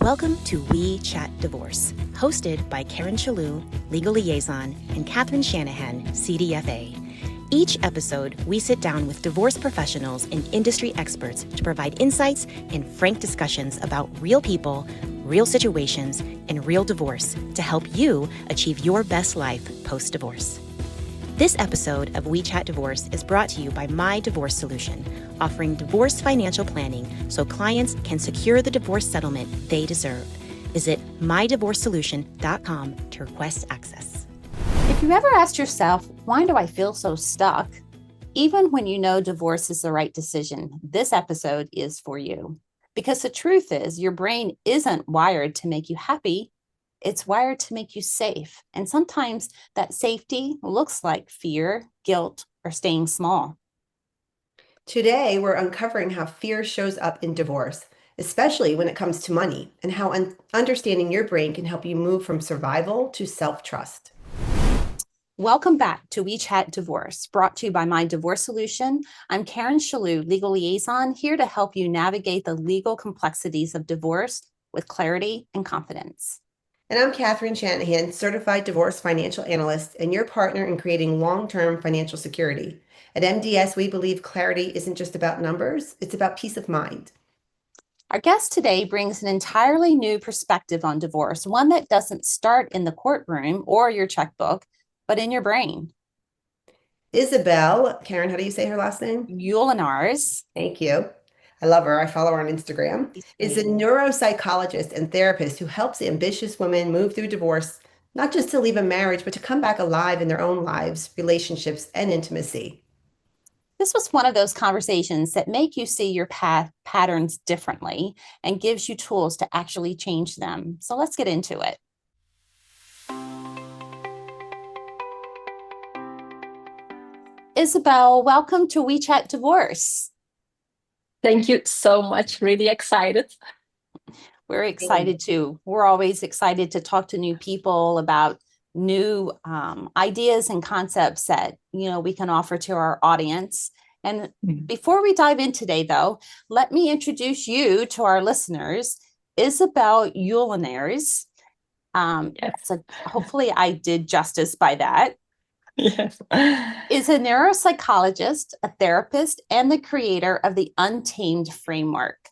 Welcome to We Chat Divorce, hosted by Karen Chellew, Legal Liaison, and Catherine Shanahan, CDFA. Each episode, we sit down with divorce professionals and industry experts to provide insights and frank discussions about real people, real situations, and real divorce to help you achieve your best life post-divorce. This episode of We Chat Divorce is brought to you by My Divorce Solution, offering divorce financial planning so clients can secure the divorce settlement they deserve. Visit mydivorcesolution.com to request access. If you ever asked yourself, why do I feel so stuck? Even when you know divorce is the right decision, this episode is for you. Because the truth is, your brain isn't wired to make you happy. It's wired to make you safe. And sometimes that safety looks like fear, guilt, or staying small. Today, we're uncovering how fear shows up in divorce, especially when it comes to money, and how understanding your brain can help you move from survival to self-trust. Welcome back to We Chat Divorce, brought to you by My Divorce Solution. I'm Karen Chellew, Legal Liaison, here to help you navigate the legal complexities of divorce with clarity and confidence. And I'm Catherine Shanahan, Certified Divorce Financial Analyst, and your partner in creating long-term financial security. At MDS, we believe clarity isn't just about numbers, it's about peace of mind. Our guest today brings an entirely new perspective on divorce, one that doesn't start in the courtroom or your checkbook, but in your brain. Isabelle, Karen, how do you say her last name? Ulenaers. Thank you. I love her. I follow her on Instagram. Is a neuropsychologist and therapist who helps ambitious women move through divorce, not just to leave a marriage, but to come back alive in their own lives, relationships, and intimacy. This was one of those conversations that make you see your patterns differently and gives you tools to actually change them. So let's get into it. Isabelle, welcome to We Chat Divorce. Thank you so much. Really excited. We're excited too. We're always excited to talk to new people about new ideas and concepts that we can offer to our audience. And before we dive in today, though, let me introduce you to our listeners. Isabelle Ulenaers. Yes. So hopefully I did justice by that. Yes. Is a neuropsychologist, a therapist, and the creator of the UNTAMED Framework.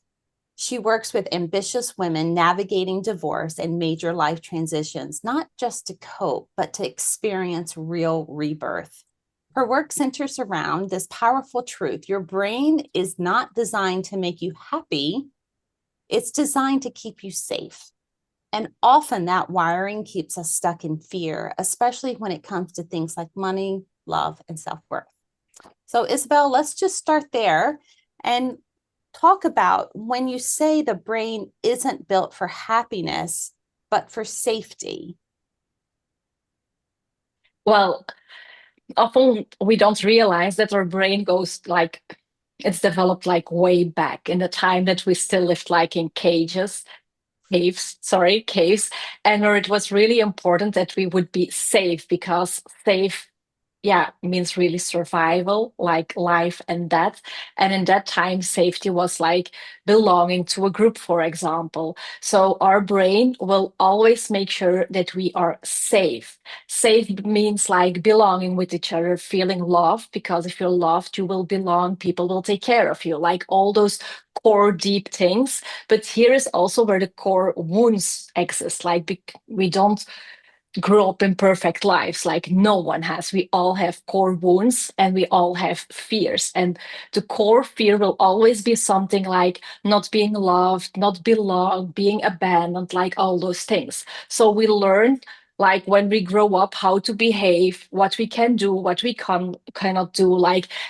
She works with ambitious women navigating divorce and major life transitions, not just to cope, but to experience real rebirth. Her work centers around this powerful truth. Your brain is not designed to make you happy. It's designed to keep you safe. And often that wiring keeps us stuck in fear, especially when it comes to things like money, love, and self-worth. So Isabelle, let's just start there and talk about when you say the brain isn't built for happiness, but for safety. Well, often we don't realize that our brain goes it's developed way back in the time that we still lived in caves, and where it was really important that we would be safe, because safe means really survival, like life and death. And in that time, safety was belonging to a group, for example. So our brain will always make sure that we are safe. Safe means belonging with each other, feeling loved, because if you're loved, you will belong, people will take care of you, all those core deep things. But here is also where the core wounds exist. We don't grow up in perfect lives, no one has. We all have core wounds and we all have fears. And the core fear will always be something like not being loved, not belong, being abandoned, all those things. So we learn when we grow up how to behave, what we can do, what we cannot do,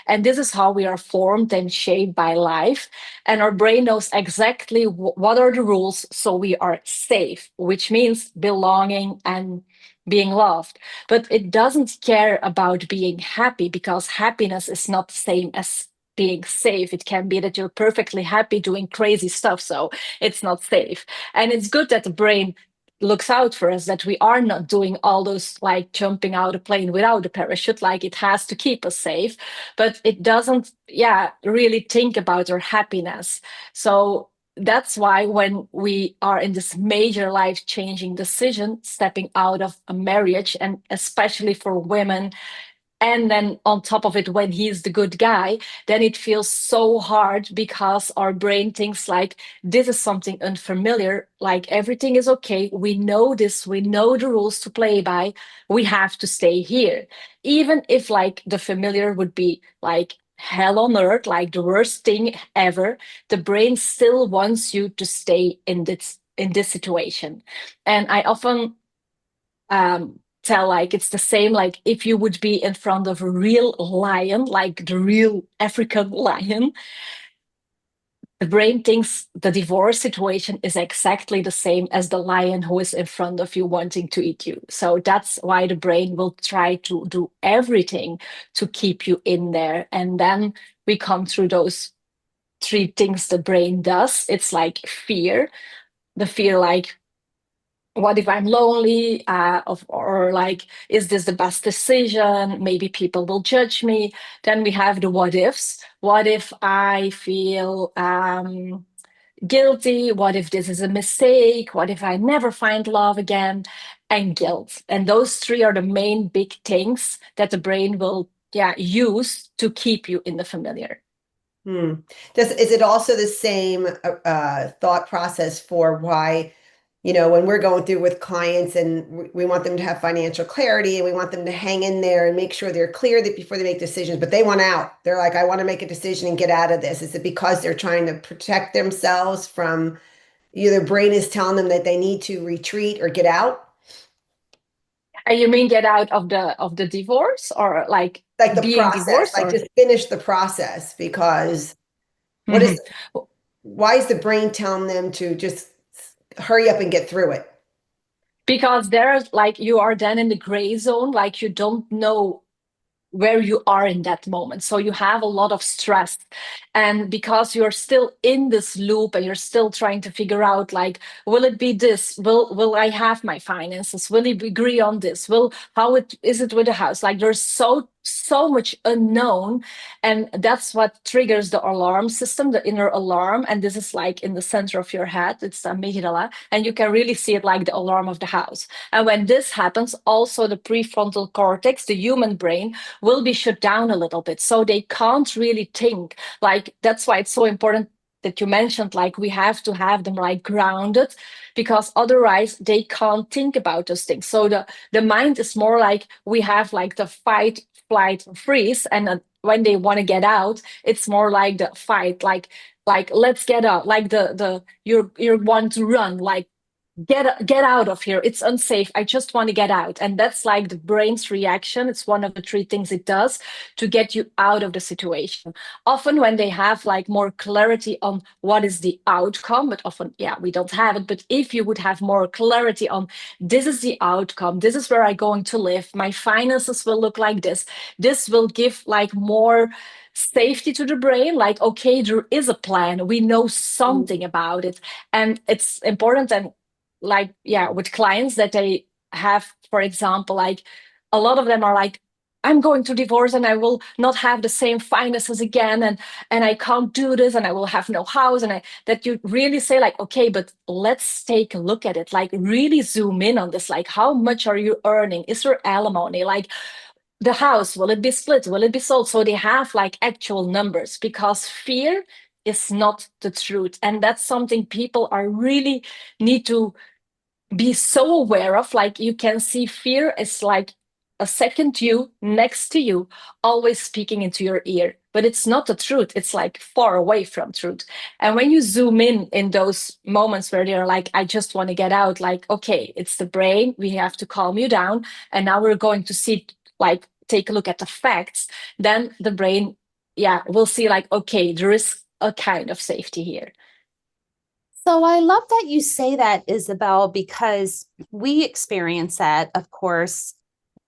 and this is how we are formed and shaped by life. And our brain knows exactly what are the rules, so we are safe, which means belonging and being loved. But it doesn't care about being happy, because happiness is not the same as being safe. It can be that you're perfectly happy doing crazy stuff, so it's not safe. And it's good that the brain looks out for us, that we are not doing all those jumping out a plane without a parachute, it has to keep us safe, but it doesn't really think about our happiness. So that's why when we are in this major life-changing decision, stepping out of a marriage, and especially for women, and then on top of it, when he's the good guy, then it feels so hard because our brain thinks like, this is something unfamiliar, like everything is okay. We know this, we know the rules to play by. We have to stay here. Even if like the familiar would be like hell on earth, like the worst thing ever, the brain still wants you to stay in this situation. And I often tell like it's the same like if you would be in front of a real lion, like the real African lion, the brain thinks the divorce situation is exactly the same as the lion who is in front of you wanting to eat you. So that's why the brain will try to do everything to keep you in there. And then we come through those three things the brain does. It's like fear, the fear like, what if I'm lonely? Or like, is this the best decision? Maybe people will judge me. Then we have the what ifs. What if I feel guilty? What if this is a mistake? What if I never find love again? And guilt. And those three are the main big things that the brain will use to keep you in the familiar. Is it also the same thought process for why, when we're going through with clients and we want them to have financial clarity and we want them to hang in there and make sure they're clear that before they make decisions, but they want out. They're like, I want to make a decision and get out of this. Is it because they're trying to protect themselves from either brain is telling them that they need to retreat or get out? You mean get out of the divorce, or like the being process, divorced, like or just finish the process? Because why is the brain telling them to just hurry up and get through it? Because there's like, you are then in the gray zone, like you don't know where you are in that moment. So you have a lot of stress. And because you're still in this loop and you're still trying to figure out, like, will it be this? Will I have my finances? Will he agree on this? Is it with the house? Like there's so much unknown. And that's what triggers the alarm system, the inner alarm. And this is like in the center of your head, it's the amygdala. And you can really see it like the alarm of the house. And when this happens, also the prefrontal cortex, the human brain, will be shut down a little bit. So they can't really think. Like, that's why it's so important that you mentioned, like, we have to have them like grounded, because otherwise they can't think about those things. So the mind is more like, we have like the fight, flight, freeze. And when they want to get out, it's more like the fight, like let's get out, like you want to run, like, get out of here, it's unsafe, I just want to get out. And that's like the brain's reaction. It's one of the three things it does to get you out of the situation. Often when they have like more clarity on what is the outcome, but often we don't have it. But if you would have more clarity on, this is the outcome, this is where I'm going to live, my finances will look like this will give like more safety to the brain, like, okay, there is a plan, we know something about it. And it's important. And like, with clients that they have, for example, like a lot of them are like, I'm going to divorce and I will not have the same finances again, and I can't do this, and I will have no house. And that you really say like, okay, but let's take a look at it, like really zoom in on this, like, how much are you earning? Is there alimony? Like, the house, will it be split? Will it be sold? So they have like actual numbers, because fear is not the truth. And that's something people are really need to be so aware of. Like, you can see fear is like a second you next to you, always speaking into your ear, but it's not the truth. It's like far away from truth. And when you zoom in those moments where they're like, I just want to get out, like, okay, it's the brain, we have to calm you down. And now we're going to see, like, take a look at the facts. Then the brain, will see like, okay, there is a kind of safety here. So I love that you say that, Isabelle, because we experience that, of course,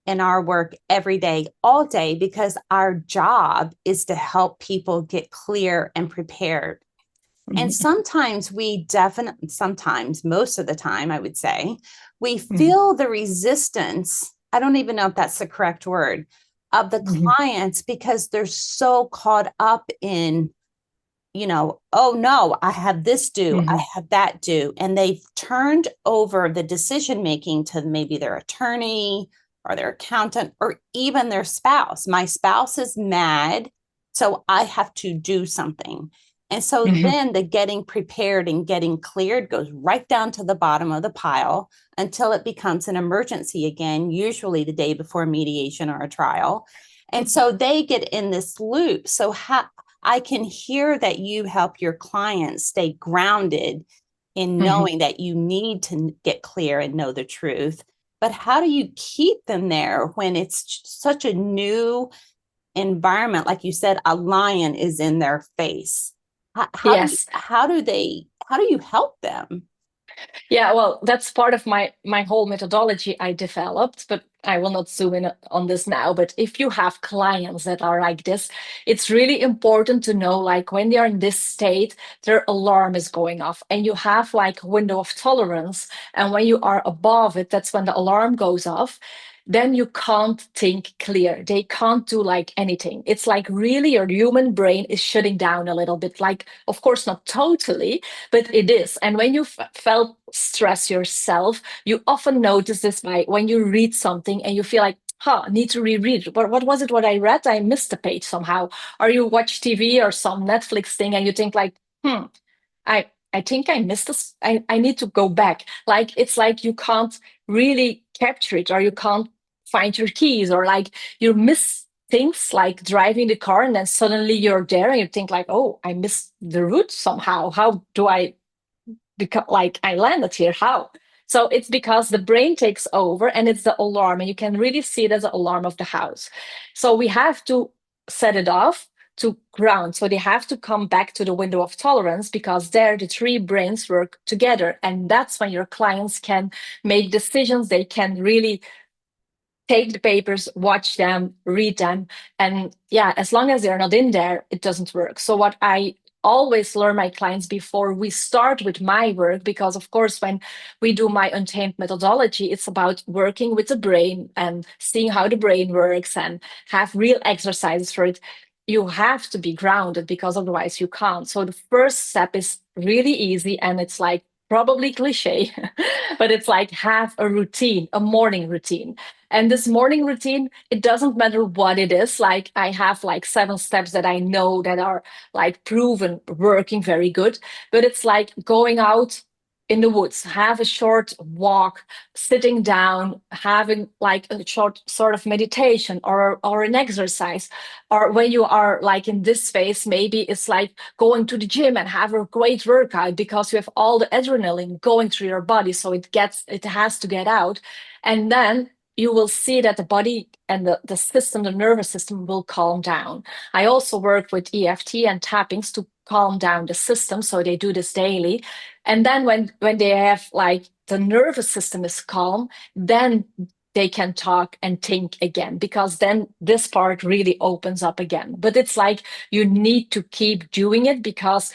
in our work every day, all day, because our job is to help people get clear and prepared. And sometimes sometimes, most of the time, I would say, we feel the resistance. I don't even know if that's the correct word, of the clients, because they're so caught up in, oh no, I have this due, I Mhm. have that due. And they've turned over the decision making to maybe their attorney or their accountant or even their spouse. My spouse is mad, so I have to do something. And so Mhm. then the getting prepared and getting cleared goes right down to the bottom of the pile until it becomes an emergency again, usually the day before mediation or a trial. And so they get in this loop. So I can hear that you help your clients stay grounded in Mhm. knowing that you need to get clear and know the truth. But how do you keep them there when it's such a new environment? Like you said, a lion is in their face. Yes. How do you help them? Yeah, well, that's part of my whole methodology I developed, but I will not zoom in on this now. But if you have clients that are like this, it's really important to know, like when they are in this state, their alarm is going off and you have like a window of tolerance. And when you are above it, that's when the alarm goes off. Then you can't think clear. They can't do like anything. It's like really your human brain is shutting down a little bit. Like, of course, not totally, but it is. And when you felt stress yourself, you often notice this by when you read something and you feel like, need to reread it. But what was it what I read? I missed a page somehow. Or you watch TV or some Netflix thing and you think like, I think I missed this. I need to go back. Like it's like you can't really capture it or you can't find your keys or like you miss things like driving the car and then suddenly you're there and you think like, oh, I missed the route somehow. How do I become like I landed here? How? So it's because the brain takes over and it's the alarm, and you can really see it as an alarm of the house. So we have to set it off to ground. So they have to come back to the window of tolerance because there the three brains work together. And that's when your clients can make decisions. They can really take the papers, watch them, read them. And yeah, as long as they're not in there, it doesn't work. So what I always learn my clients before we start with my work, because of course, when we do my Untamed methodology, it's about working with the brain and seeing how the brain works and have real exercises for it. You have to be grounded because otherwise you can't. So the first step is really easy and it's like probably cliche, but it's like have a routine, a morning routine. And this morning routine, it doesn't matter what it is. Like I have like 7 steps that I know that are like proven working very good. But it's like going out in the woods, have a short walk, sitting down, having like a short sort of meditation or an exercise. Or when you are like in this phase, maybe it's like going to the gym and have a great workout because you have all the adrenaline going through your body. So it has to get out. And then you will see that the body and the system, the nervous system will calm down. I also work with EFT and tappings to calm down the system. So they do this daily. And then when they have like the nervous system is calm, then they can talk and think again, because then this part really opens up again. But it's like you need to keep doing it because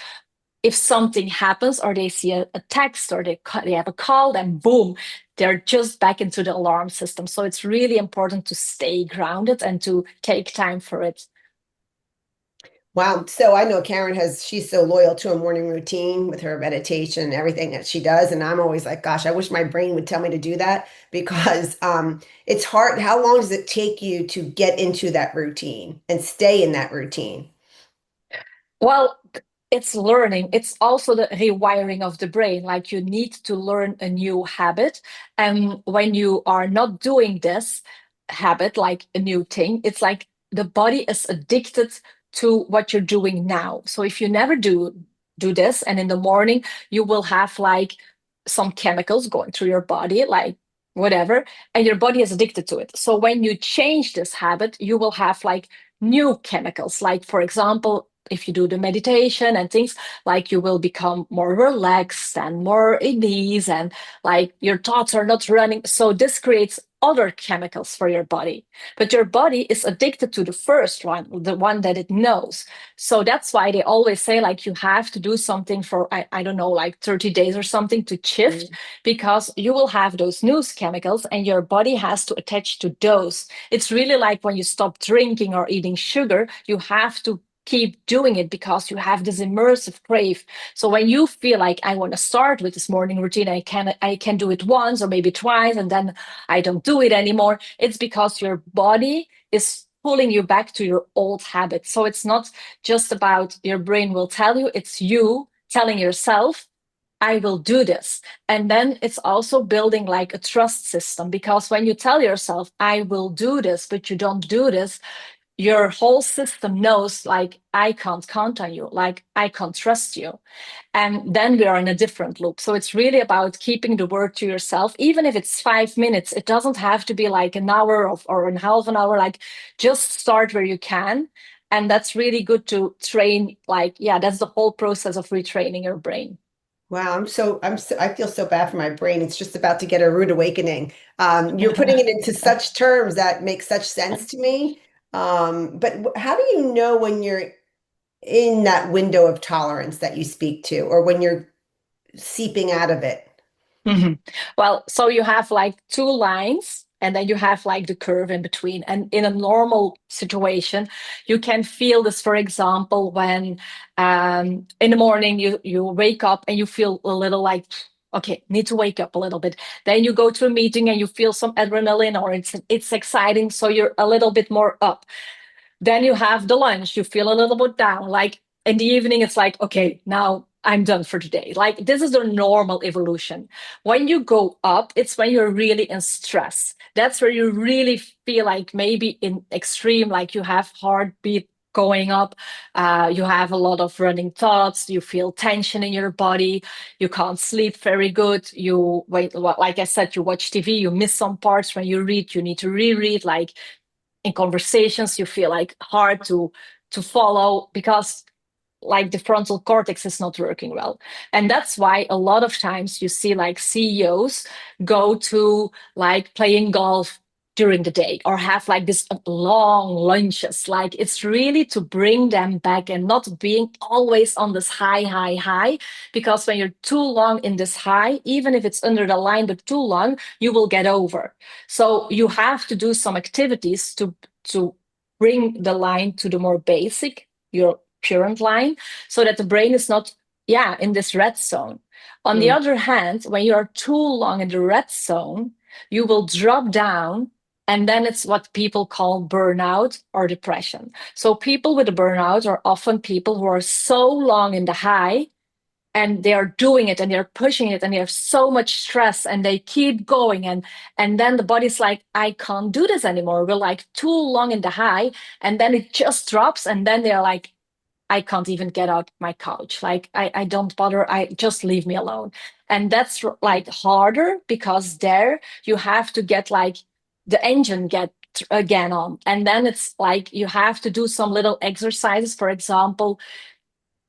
if something happens or they see a text or they have a call, then boom, they're just back into the alarm system. So it's really important to stay grounded and to take time for it. Wow. So I know she's so loyal to a morning routine with her meditation and everything that she does. And I'm always like, gosh, I wish my brain would tell me to do that because it's hard. How long does it take you to get into that routine and stay in that routine? Well, it's learning. It's also the rewiring of the brain. Like you need to learn a new habit. And when you are not doing this habit, like a new thing, it's like the body is addicted to what you're doing now. So if you never do this, and in the morning you will have like some chemicals going through your body, like whatever, and your body is addicted to it. So when you change this habit, you will have like new chemicals. Like for example, if you do the meditation and things, like you will become more relaxed and more at ease, and like your thoughts are not running. So this creates other chemicals for your body, but your body is addicted to the first one, the one that it knows. So that's why they always say like you have to do something for I don't know, like 30 days or something to shift, because you will have those new chemicals and your body has to attach to those. It's really like when you stop drinking or eating sugar, you have to keep doing it because you have this immersive crave. So when you feel like I want to start with this morning routine, I can do it once or maybe twice, and then I don't do it anymore. It's because your body is pulling you back to your old habits. So it's not just about your brain will tell you, it's you telling yourself, I will do this. And then it's also building like a trust system, because when you tell yourself, I will do this, but you don't do this, your whole system knows like, I can't count on you, like I can't trust you. And then we are in a different loop. So it's really about keeping the word to yourself, even if it's 5 minutes. It doesn't have to be like an hour or a half an hour, like just start where you can. And that's really good to train, like, yeah, that's the whole process of retraining your brain. Wow, I feel so bad for my brain. It's just about to get a rude awakening. You're putting it into such terms that make such sense to me. But how do you know when you're in that window of tolerance that you speak to, or when you're seeping out of it? Mhm. Well, so you have like two lines, and then you have like the curve in between. And in a normal situation, you can feel this, for example, when in the morning you wake up and you feel a little like, okay, need to wake up a little bit. Then you go to a meeting and you feel some adrenaline, or it's exciting, so you're a little bit more up. Then you have the lunch, you feel a little bit down. Like in the evening, it's like, okay, now I'm done for today. Like this is the normal evolution. When you go up, it's when you're really in stress. That's where you really feel like maybe in extreme, like you have heartbeat going up, you have a lot of running thoughts, you feel tension in your body, you can't sleep very good, you wait, like I said, you watch TV, you miss some parts. When you read, you need to reread. Like in conversations, you feel like hard to follow, because like the frontal cortex is not working well. And that's why a lot of times you see like CEOs go to like playing golf during the day, or have like this long lunches. Like it's really to bring them back and not being always on this high, because when you're too long in this high, even if it's under the line but too long, you will get over. So you have to do some activities to bring the line to the more basic, your current line, so that the brain is not, yeah, in this red zone. On the other hand, when you are too long in the red zone, you will drop down, and then it's what people call burnout or depression. So people with a burnout are often people who are so long in the high, and they are doing it and they're pushing it and they have so much stress and they keep going, and then the body's like, I can't do this anymore, we're like too long in the high, and then it just drops, and then they're like, I can't even get out my couch. Like I don't bother. I just leave me alone. And that's like harder, because there you have to get like the engine get again on. And then it's like you have to do some little exercises. For example,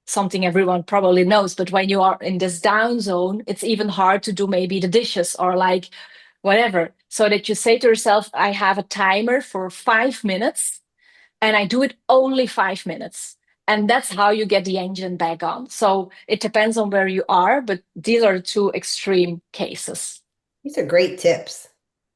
something everyone probably knows, but when you are in this down zone, it's even hard to do maybe the dishes or like whatever. So that you say to yourself, I have a timer for 5 minutes and I do it only 5 minutes. And that's how you get the engine back on. So it depends on where you are, but these are two extreme cases. These are great tips.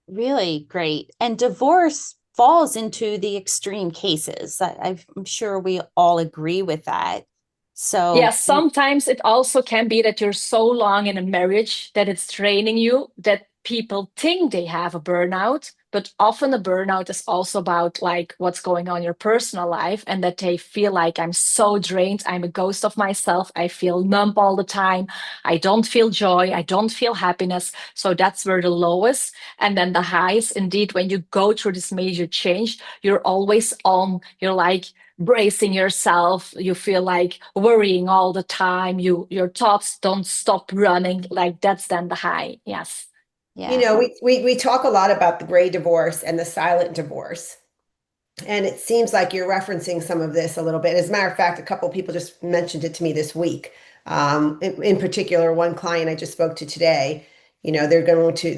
Really great. And divorce falls into the extreme cases. I'm sure we all agree with that. So yeah, sometimes it also can be that you're so long in a marriage that it's draining you, that people think they have a burnout, but often a burnout is also about like what's going on in your personal life, and that they feel like, I'm so drained, I'm a ghost of myself, I feel numb all the time, I don't feel joy, I don't feel happiness. So that's where the lowest. And then the highs, indeed, when you go through this major change, you're always on, you're like bracing yourself, you feel like worrying all the time, your thoughts don't stop running. Like that's then the high. Yes. You yeah. know, we talk a lot about the gray divorce and the silent divorce. And it seems like you're referencing some of this a little bit. As a matter of fact, a couple of people just mentioned it to me this week. In particular, one client I just spoke to today, you know, they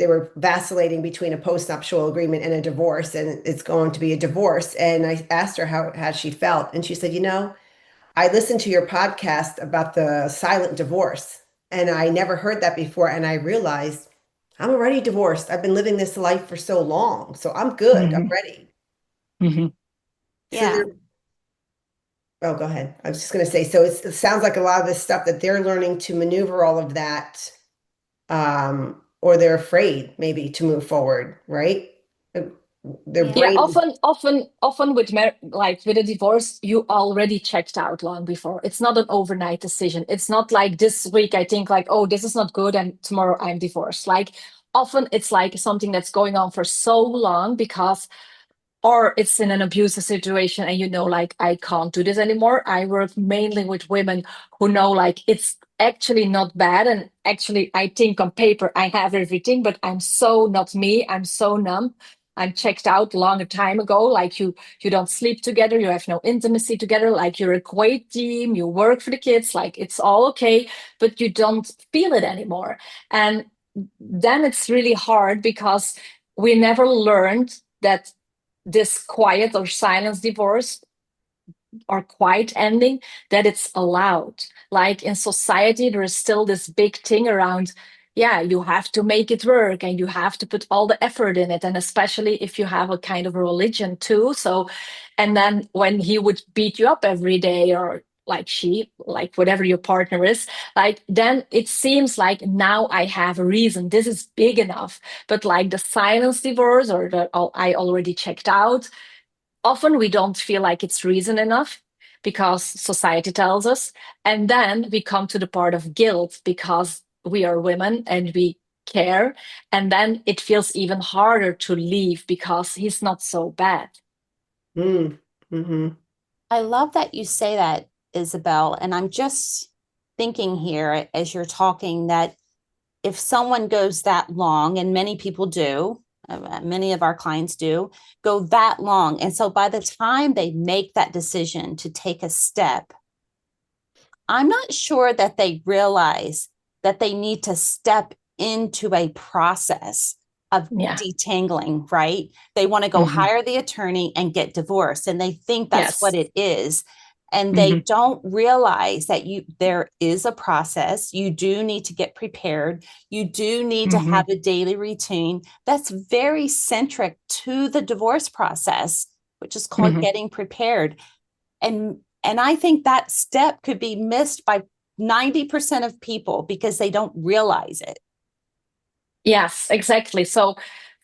were vacillating between a postnuptial agreement and a divorce, and it's going to be a divorce. And I asked her how she felt. And she said, you know, I listened to your podcast about the silent divorce, and I never heard that before. And I realized I'm already divorced. I've been living this life for so long. So I'm good. I'm Mm-hmm. ready. Mm-hmm. So Yeah. Oh, go ahead. I was just going to say, so it sounds like a lot of this stuff that they're learning to maneuver all of that, or they're afraid maybe to move forward, right? Uh, Their Yeah. Yeah, brain is, often with like with a divorce, you already checked out long before. It's not an overnight decision. It's not like this week I think like, oh, this is not good, and tomorrow I'm divorced. Like often it's like something that's going on for so long because, or it's in an abusive situation and you know, like, I can't do this anymore. I work mainly with women who know like it's actually not bad. And actually, I think on paper I have everything, but I'm so not me. I'm so numb. I'm checked out long time ago. Like you don't sleep together, you have no intimacy together, like you're a great team, you work for the kids, like it's all okay, but you don't feel it anymore. And then it's really hard because we never learned that this quiet or silence divorce or quiet ending, that it's allowed. Like in society there is still this big thing around, yeah, you have to make it work and you have to put all the effort in it, and especially if you have a kind of a religion too. So, and then when he would beat you up every day, or like she, like whatever your partner is, like then it seems like now I have a reason, this is big enough. But like the silence divorce or the, oh, I already checked out, often we don't feel like it's reason enough because society tells us. And then we come to the part of guilt because we are women and we care. And then it feels even harder to leave because he's not so bad. mm, hmm I love that you say that, Isabelle. And I'm just thinking here as you're talking that if someone goes that long, and many people do, many of our clients do, go that long. And so by the time they make that decision to take a step, I'm not sure that they realize that they need to step into a process of Yeah. detangling, right? They want to go Mhm. hire the attorney and get divorced, and they think that's what Yes. it is. And they Mhm. don't realize that there is a process. You do need to get prepared. You do need to have Mhm. a daily routine that's very centric to the divorce process, which is called Mhm. getting prepared. And I think that step could be missed by 90% of people because they don't realize it. Yes, exactly. So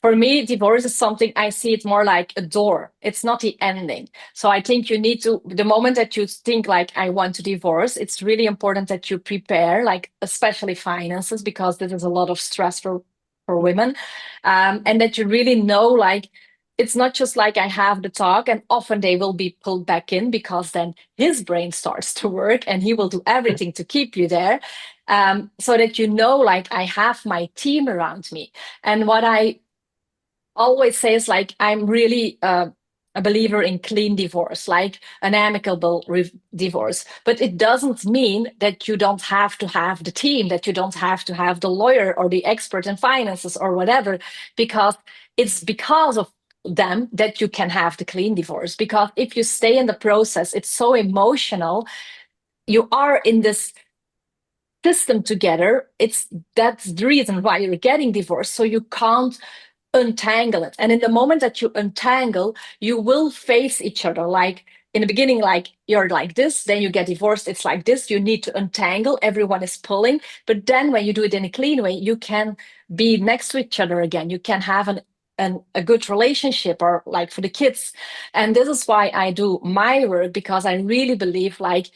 for me, divorce is something, I see it more like a door. It's not the ending. So I think you need to, the moment that you think like, I want to divorce, it's really important that you prepare, like especially finances, because this is a lot of stress for women. And that you really know, like, it's not just like I have the talk, and often they will be pulled back in because then his brain starts to work and he will do everything to keep you there. So that you know, like, I have my team around me. And what I always say is like, I'm really a believer in clean divorce, like an amicable divorce. But it doesn't mean that you don't have to have the team, that you don't have to have the lawyer or the expert in finances or whatever, because it's because of them that you can have the clean divorce. Because if you stay in the process, it's so emotional. You are in this system together. That's the reason why you're getting divorced. So you can't untangle it. And in the moment that you untangle, you will face each other. Like in the beginning, like you're like this, then you get divorced, it's like this. You need to untangle, everyone is pulling. But then when you do it in a clean way, you can be next to each other again. You can have a good relationship, or like for the kids. And this is why I do my work, because I really believe like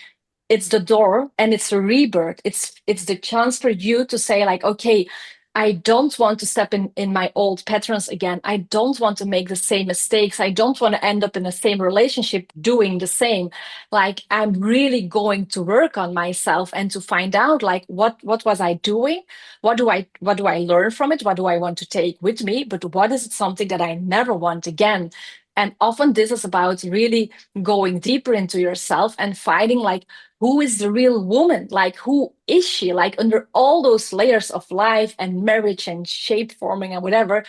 it's the door and it's a rebirth. It's the chance for you to say like, okay, I don't want to step in my old patterns again. I don't want to make the same mistakes. I don't want to end up in the same relationship doing the same. Like, I'm really going to work on myself and to find out like what was I doing? What do I learn from it? What do I want to take with me? But what is it something that I never want again? And often this is about really going deeper into yourself and finding like, who is the real woman? Like, who is she? Like, under all those layers of life and marriage and shape forming and whatever,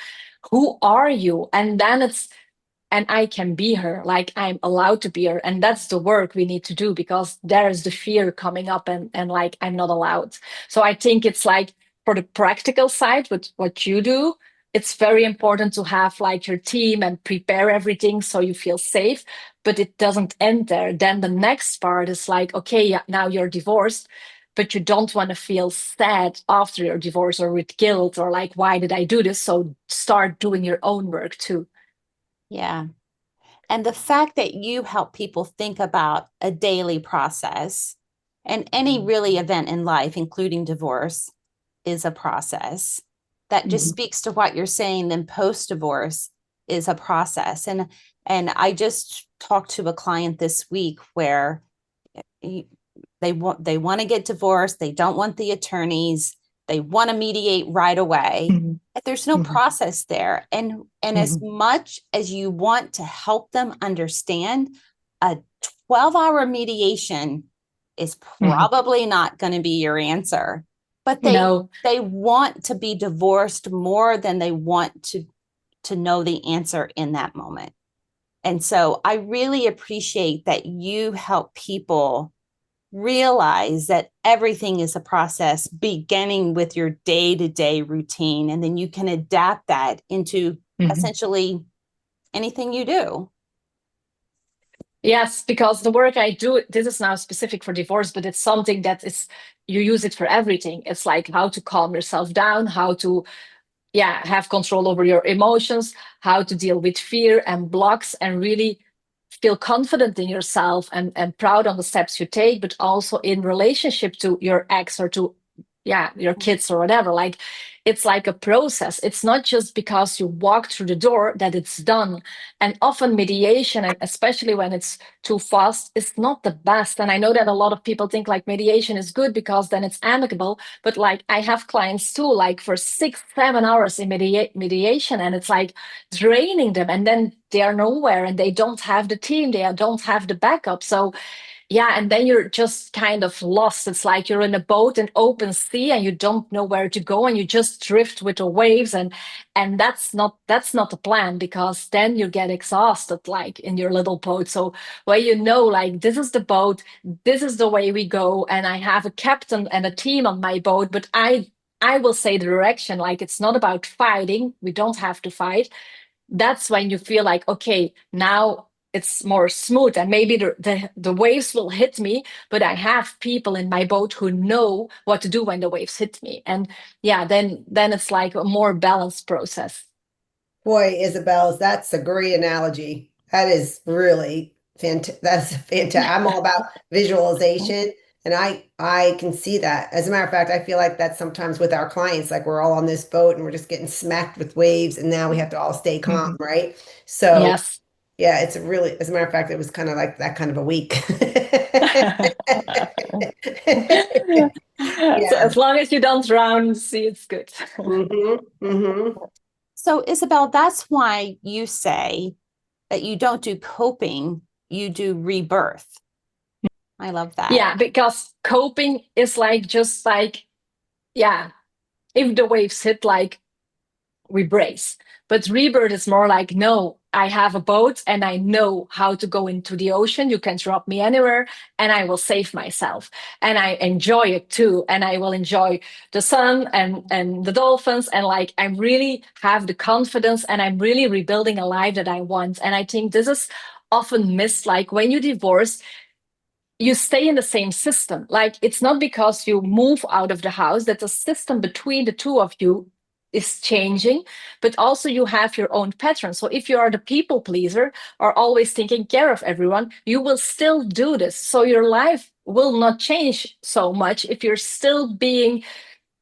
who are you? And then and I can be her, like, I'm allowed to be her. And that's the work we need to do, because there's the fear coming up, and like, I'm not allowed. So I think it's like, for the practical side, with what you do, it's very important to have like your team and prepare everything so you feel safe, but it doesn't end there. Then the next part is like, okay, yeah, now you're divorced, but you don't want to feel sad after your divorce or with guilt or like, why did I do this? So start doing your own work too. Yeah. And the fact that you help people think about a daily process, and any really event in life, including divorce, is a process that just speaks to what you're saying. Then post-divorce is a process. And I just talked to a client this week where they want to get divorced. They don't want the attorneys. They want to mediate right away. But there's no process there. And as much as you want to help them understand, a 12-hour mediation is probably not going to be your answer. But they want to be divorced more than they want to know the answer in that moment. And so I really appreciate that you help people realize that everything is a process, beginning with your day-to-day routine, and then you can adapt that into essentially anything you do. Yes, because the work I do, this is now specific for divorce, but it's something that is, you use it for everything. It's like how to calm yourself down, how to have control over your emotions, how to deal with fear and blocks, and really feel confident in yourself and proud on the steps you take, but also in relationship to your ex or to your kids or whatever. Like, it's like a process. It's not just because you walk through the door that it's done. And often mediation, and especially when it's too fast, is not the best. And I know that a lot of people think like mediation is good because then it's amicable. But like, I have clients too, like for 6-7 hours in mediation, and it's like draining them. And then they are nowhere, and they don't have the team, they don't have the backup. So and then you're just kind of lost. It's like you're in a boat in open sea and you don't know where to go, and you just drift with the waves, and that's not the plan, because then you get exhausted like in your little boat. So where like, this is the boat, this is the way we go, and I have a captain and a team on my boat, but I will say the direction. Like, it's not about fighting, we don't have to fight. That's when you feel like, okay, now it's more smooth, and maybe the waves will hit me, but I have people in my boat who know what to do when the waves hit me. And then it's like a more balanced process. Boy, Isabelle, that's a great analogy. That is really fantastic. That's fantastic. I'm all about visualization, and I can see that. As a matter of fact, I feel like that sometimes with our clients, like we're all on this boat and we're just getting smacked with waves, and now we have to all stay calm, right? So Yes. yeah, it's really, as a matter of fact, it was kind of like that kind of a week. So as long as you don't drown, see, it's good. So Isabelle, that's why you say that you don't do coping, you do rebirth. I love that. Yeah, because coping is like, just like, if the waves hit, like, we brace. But rebirth is more like, no, I have a boat and I know how to go into the ocean. You can drop me anywhere and I will save myself. And I enjoy it too. And I will enjoy the sun and the dolphins. And like, I really have the confidence, and I'm really rebuilding a life that I want. And I think this is often missed. Like, when you divorce, you stay in the same system. Like, it's not because you move out of the house that the system between the two of you is changing, but also you have your own pattern. So if you are the people pleaser or always taking care of everyone, you will still do this. So your life will not change so much if you're still being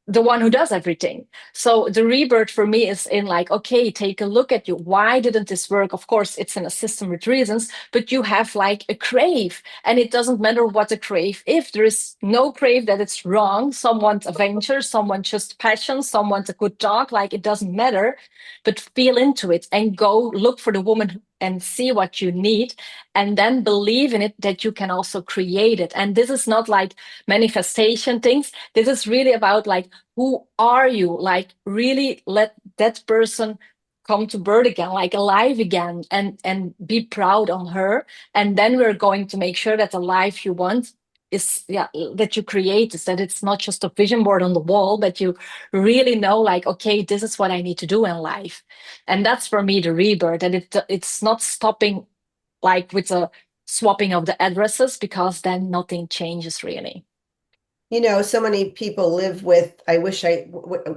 the one who does everything. So the rebirth for me is in like, okay, take a look at you. Why didn't this work? Of course, it's in a system with reasons, but you have like a crave, and it doesn't matter what the crave. If there is no crave that it's wrong, someone's adventure, someone just passion, someone's a good dog, like, it doesn't matter, but feel into it and go look for the woman and see what you need, and then believe in it that you can also create it. And this is not like manifestation things. This is really about like, who are you? Like, really let that person come to birth again, like alive again, and be proud on her. And then we're going to make sure that the life you want is, yeah, that you create, is that it's not just a vision board on the wall, but you really know, like, okay, this is what I need to do in life. And that's for me the rebirth. And it's not stopping like with a swapping of the addresses, because then nothing changes really. So many people live with, I wish I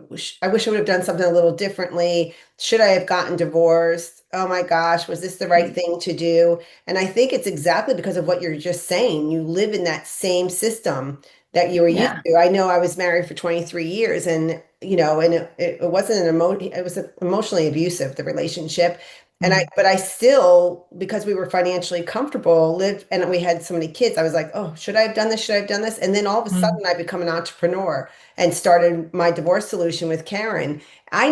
wish I would have done something a little differently. Should I have gotten divorced? Oh my gosh, was this the right thing to do? And I think it's exactly because of what you're just saying. You live in that same system that you were used Yeah. to. I know I was married for 23 years and, and it wasn't it was emotionally abusive, the relationship. And but I still, because we were financially comfortable, lived, and we had so many kids, I was like, oh, should I have done this? Should I have done this? And then all of a sudden I become an entrepreneur and started my divorce solution with Karen. I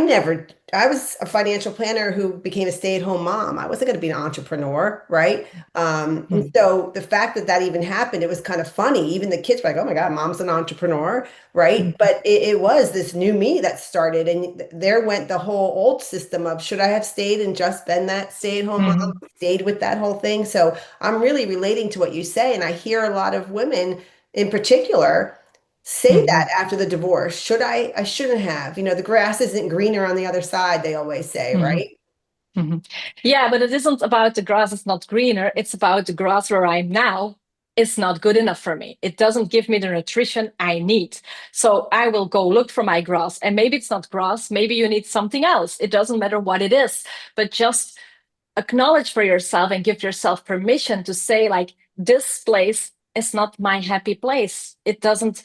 was a financial planner who became a stay-at-home mom. I wasn't going to be an entrepreneur, right? And so the fact that that even happened, it was kind of funny. Even the kids were like, oh my God, mom's an entrepreneur, right? But it was this new me that started, and there went the whole old system of should I have stayed and just been that stay-at-home mom, stayed with that whole thing. So I'm really relating to what you say, and I hear a lot of women in particular say that after the divorce. Should I shouldn't have. The grass isn't greener on the other side, they always say, right? Yeah, but it isn't about the grass is not greener. It's about the grass where I'm now is not good enough for me. It doesn't give me the nutrition I need. So I will go look for my grass. And maybe it's not grass. Maybe you need something else. It doesn't matter what it is, but just acknowledge for yourself and give yourself permission to say, like, this place is not my happy place. It doesn't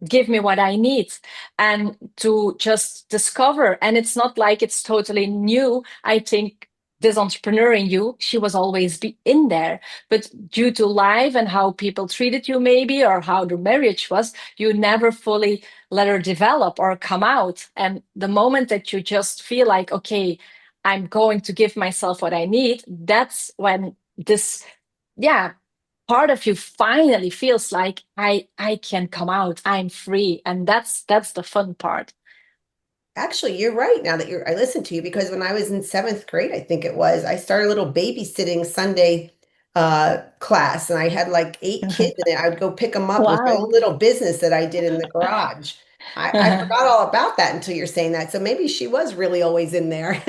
give me what I need, and to just discover. And it's not like it's totally new. I think this entrepreneur in you, she was always be in there, but due to life and how people treated you maybe, or how the marriage was, you never fully let her develop or come out. And the moment that you just feel like, okay, I'm going to give myself what I need, that's when this, yeah, part of you finally feels like I can come out, I'm free. And that's the fun part. Actually, you're right now that I listened to you, because when I was in seventh grade, I think it was, I started a little babysitting Sunday class, and I had like 8 kids in it. I would go pick them up. It was my own Wow. little business that I did in the garage. I forgot all about that until you're saying that. So maybe she was really always in there.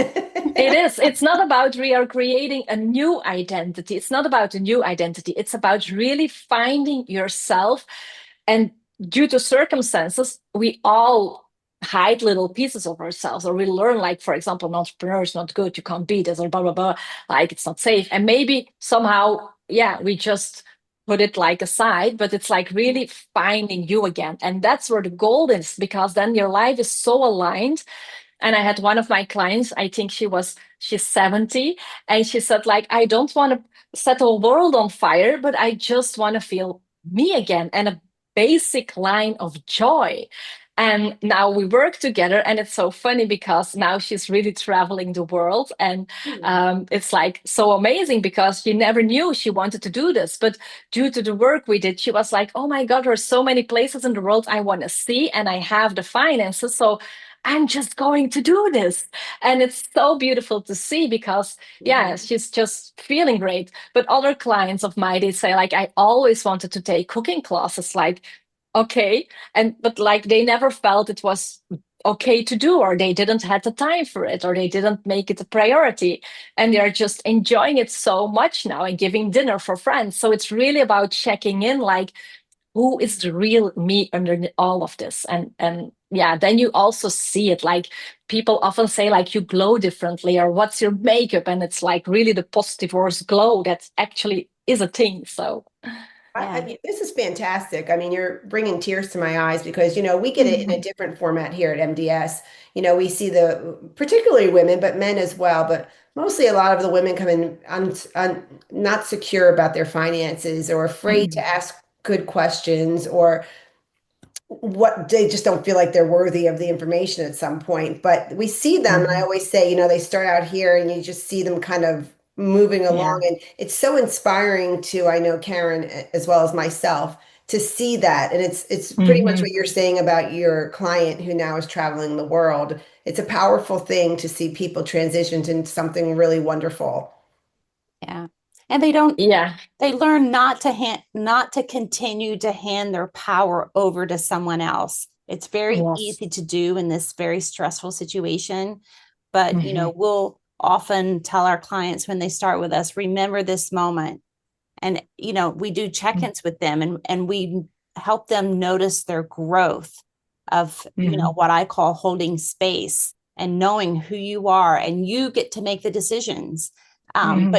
It is. It's not about we are creating a new identity. It's not about a new identity. It's about really finding yourself. And due to circumstances, we all hide little pieces of ourselves, or we learn, like, for example, an entrepreneur is not good, you can't be this, or blah, blah, blah, like it's not safe. And maybe somehow, yeah, we just put it like aside, but it's like really finding you again. And that's where the gold is, because then your life is so aligned. And I had one of my clients, I think she's 70, and she said, like, I don't want to set a world on fire, but I just want to feel me again, and a basic line of joy. And now we work together, and it's so funny because now she's really traveling the world. And it's like so amazing, because she never knew she wanted to do this. But due to the work we did, she was like, oh my God, there's so many places in the world I want to see, and I have the finances. So I'm just going to do this. And it's so beautiful to see, because, yeah, she's just feeling great. But other clients of mine, they say, like, I always wanted to take cooking classes. Like, okay. But like, they never felt it was okay to do, or they didn't have the time for it, or they didn't make it a priority. And they're just enjoying it so much now, and giving dinner for friends. So it's really about checking in, like, who is the real me under all of this. And yeah, then you also see it, like, people often say, like, you glow differently, or what's your makeup, and it's like really the post-divorce glow that actually is a thing. So I mean, this is fantastic. I mean, you're bringing tears to my eyes, because, we get it in a different format here at MDS. We see particularly women, but men as well, but mostly a lot of the women come in not secure about their finances, or afraid to ask good questions, or what they just don't feel like they're worthy of the information at some point. But we see them, and I always say, they start out here, and you just see them kind of moving yeah. along, and it's so inspiring to, I know, Karen as well as myself, to see that. And it's pretty much what you're saying about your client who now is traveling the world. It's a powerful thing to see people transition into something really wonderful. Yeah. And they don't, Yeah. they learn not to continue to hand their power over to someone else. It's very Yes. easy to do in this very stressful situation. But, Mhm. we'll often tell our clients when they start with us, remember this moment. And, we do check-ins with them and we help them notice their growth of, Mhm. what I call holding space and knowing who you are, and you get to make the decisions. Mhm.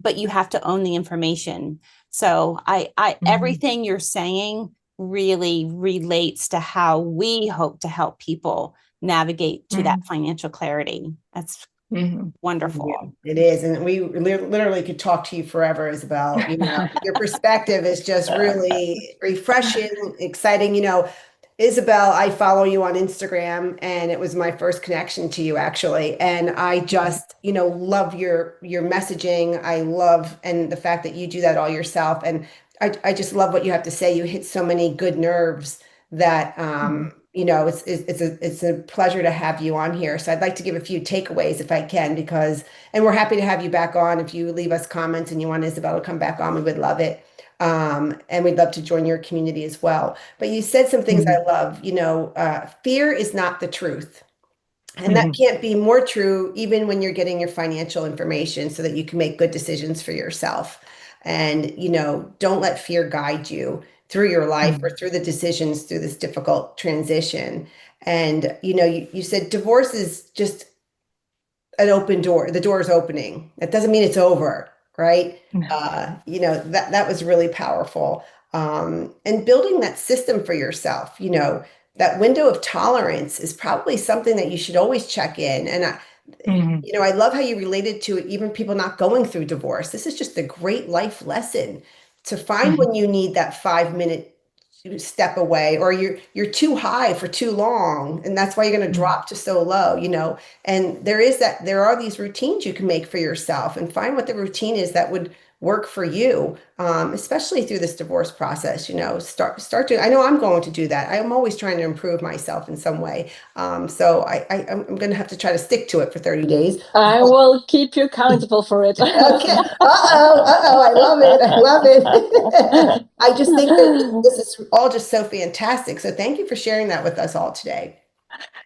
But you have to own the information. So Mhm. everything you're saying really relates to how we hope to help people navigate to that Mhm. financial clarity. That's Mhm. wonderful. It is. And we literally could talk to you forever, Isabelle. Your perspective is just really refreshing, exciting. Isabelle, I follow you on Instagram, and it was my first connection to you actually. And I just, love your messaging. I love and the fact that you do that all yourself. And I just love what you have to say. You hit so many good nerves that Mhm. it's a pleasure to have you on here. So I'd like to give a few takeaways if I can, and we're happy to have you back on. If you leave us comments and you want Isabelle to come back on, we would love it. And we'd love to join your community as well. But you said some things I Mhm. love. Fear is not the truth. And that Mhm. can't be more true even when you're getting your financial information so that you can make good decisions for yourself. And, don't let fear guide you through your life or Mhm. through the decisions through this difficult transition. And, you said divorce is just an open door. The door is opening. That doesn't mean it's over, right? No. That was really powerful. And building that system for yourself, that window of tolerance is probably something that you should always check in. And Mhm. I love how you related to even people not going through divorce. This is just a great life lesson to find Mhm. when you need that 5 minute step away, or you're too high for too long, and that's why you're going to Mhm. drop to so low. And there are these routines you can make for yourself, and find what the routine is that would work for you, especially through this divorce process. Start to. I know I'm going to do that. I'm always trying to improve myself in some way. So I'm going to have to try to stick to it for 30 days. I will keep you accountable for it. Okay. Uh-oh. I love it. I love it. I just think that this is all just so fantastic. So thank you for sharing that with us all today.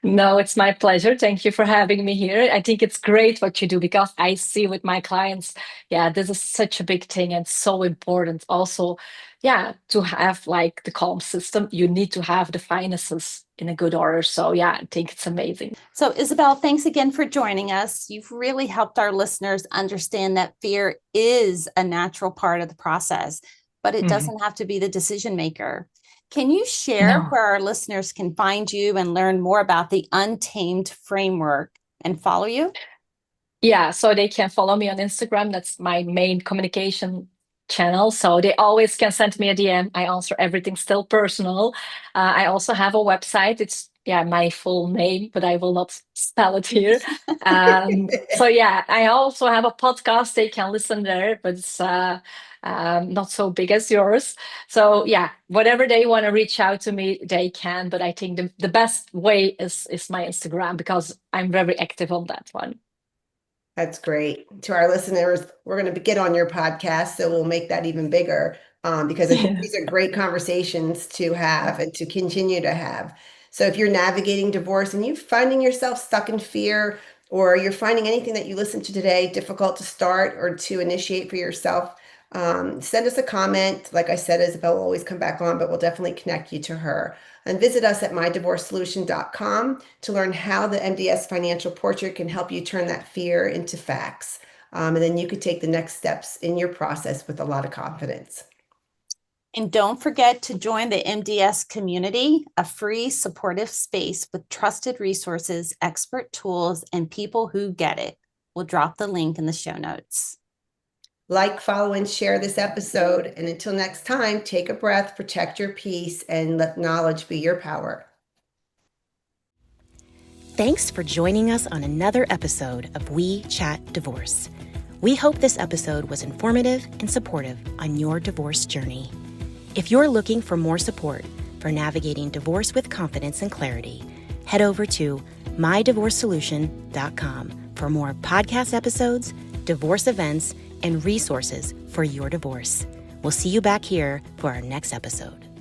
No, it's my pleasure. Thank you for having me here. I think it's great what you do because I see with my clients, yeah, this is such a big thing and so important. Also, yeah, to have like the calm system, you need to have the finances in a good order. So, yeah, I think it's amazing. So, Isabelle, thanks again for joining us. You've really helped our listeners understand that fear is a natural part of the process, but it Mhm. doesn't have to be the decision maker. Can you share No. where our listeners can find you and learn more about the Untamed Framework and follow you? Yeah, so they can follow me on Instagram. That's my main communication channel. So they always can send me a DM. I answer everything still personal. I also have a website. It's my full name, but I will not spell it here. So yeah, I also have a podcast. They can listen there, but it's not so big as yours. So yeah, whatever they want to reach out to me, they can. But I think the best way is my Instagram because I'm very active on that one. That's great. To our listeners, we're going to get on your podcast, so we'll make that even bigger, because I think Yeah. these are great conversations to have and to continue to have. So if you're navigating divorce and you're finding yourself stuck in fear, or you're finding anything that you listened to today difficult to start or to initiate for yourself, send us a comment. Like I said, Isabelle will always come back on, but we'll definitely connect you to her. And visit us at mydivorcesolution.com to learn how the MDS financial portrait can help you turn that fear into facts. And then you could take the next steps in your process with a lot of confidence. And don't forget to join the MDS community, a free supportive space with trusted resources, expert tools, and people who get it. We'll drop the link in the show notes. Like, follow, and share this episode. And until next time, take a breath, protect your peace, and let knowledge be your power. Thanks for joining us on another episode of We Chat Divorce. We hope this episode was informative and supportive on your divorce journey. If you're looking for more support for navigating divorce with confidence and clarity, head over to mydivorcesolution.com for more podcast episodes, divorce events, and resources for your divorce. We'll see you back here for our next episode.